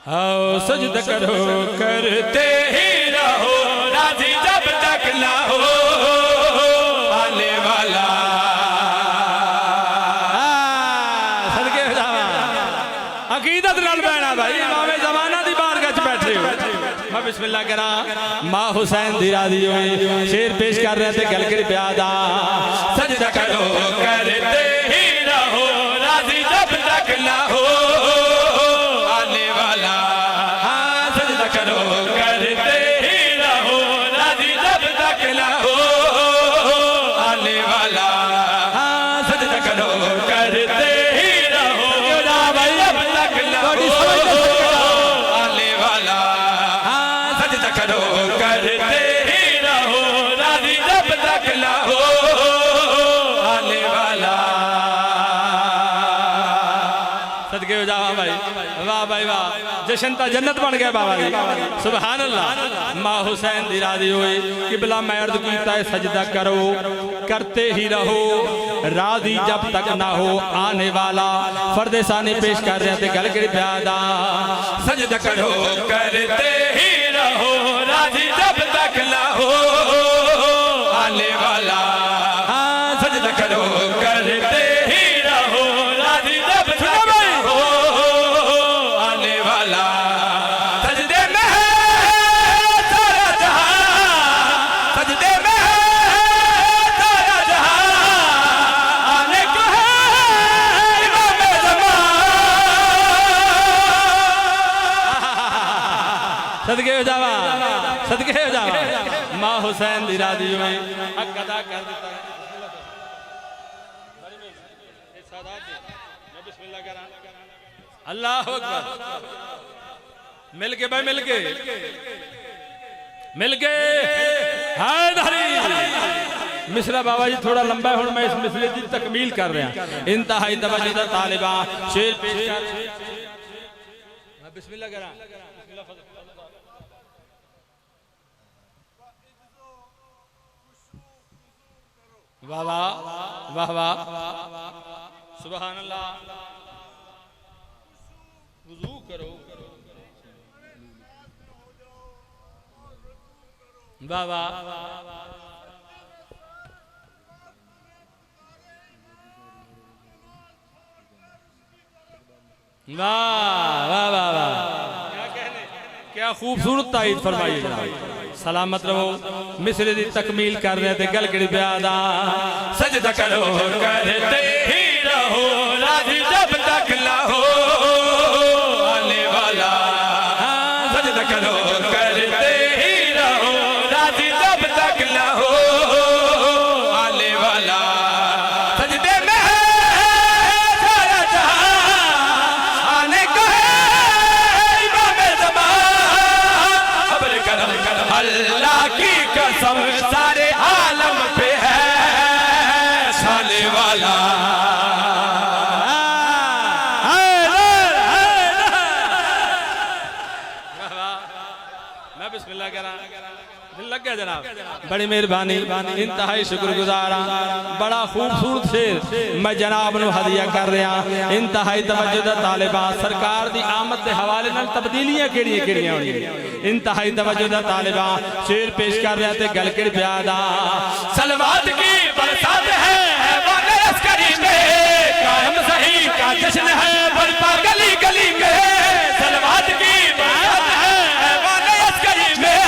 आओ सजदा करो करते ही रहो, राजी जब तक ना हो आने वाला। सदके हो जावा अकीदत नाल बैठा भाई, इमामे ज़माना दी बारगाह च बैठे हो। मैं बिस्मिल्लाह करा, मां हुसैन दी राजी होए शेर पेश कर रहे थे गल कर प्यादा। सजदा करो करते ही रहो, राजी जब तक ना हो आने वाला। हाँ सजदा करो करते ही रहो, राजी जब तक ना हो आने वाला। हाँ सजदा करो करते ही रहो, भाई जब तक ना हो आने वाला। हाँ सजदा करो करते ही रहो, राजी जब तक ना हो आने वाला। सदके हो जावा भाई, वाह भाई वाह, जशन ता जन्नत बन गया बाबा जी, सुभान अल्लाह। मां हुसैन दी राजी होई किबला मैं अर्ज कीता है सजदा करो करते ही रहो, राजी जब तक ना हो आने वाला। फर्दे सानी पेश कर रहे थे गल कर प्यादा। सजदा करो करते ही रहो, राजी जब तक ना हो आने वाला। हाँ सजदा करो करते ही रहो, राजी जब तक ना हो आने वाला। सजदे में है सारा जहां, सजदे में है सारा जहां, आने को है इमाम ज़मान। सदके हो जावा, सदके हो जावा। मां हुसैन दी राजी हुई हक अदा कर देता है। अल्लाह अकबर, मिल के भाई मिल के हैदरी मिसरा बाबा जी थोड़ा लंबा है, मैं इस मिसरे की तकमील कर रहा। इंतहाई तवज्जो दा तालिबा शेर पेश कर बिस्मिल्लाह करा। वाह वाह वाह वाह, सुभान अल्लाह। वुज़ू करो, वाह वाह वाह वाह वाह वाह, क्या कहने, क्या खूबसूरत ताईद फरमाई जनाब। सलामत रहो, मिसरे दी तकमील कर रहे थे गल कड़ी प्यादा। सजदा करो करते ही रहो, राजी जब तक ना हो आने वाला। हाँ सजदा करो करते ही रहो, राजी जब तक ना हो आने वाला। सजदे में है सारा जहां, आने को है इमाम ज़मान। अब्र करम करम अल्लाह की कसम, सारे आलम पे है साले वाला। मैं बिस्मिल्लाह कह रहा, दिल लग गया जनाब, बड़ी मेहरबानी, इंतहाई शुक्रगुजार। बड़ा खूबसूरत शेर मैं जनाब नूं हदिया कर रहा। इंतहाई तवज्जो दा तालिबा, सरकार दी आमद के हवाले नाल तब्दीलियां केड़ियां केड़ियां होणियां। इंतहाई तवज्जो दा तालिबा शेर पेश कर रहा थे गल कर प्यादा। सलवात की बरसात है वाले अस्करी में, कायम सही का जश्न है बरपा गली गली में। सलवात की बरसात है वाले अस्करी में,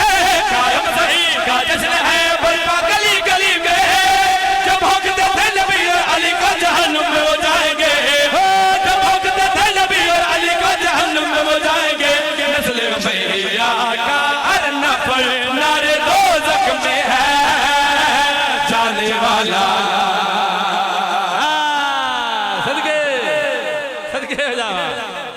कायम सही का जश्न है बरपा गली गली में। जब भोंकते थे नबी और अली को जहन्नुम में वो जाएंगे, जब भोंकते थे नबी और अली को जहन्नुम में वो जाएंगे। नस्ल मैया का हर नफर नारे दोज़ख में है जाने वाला।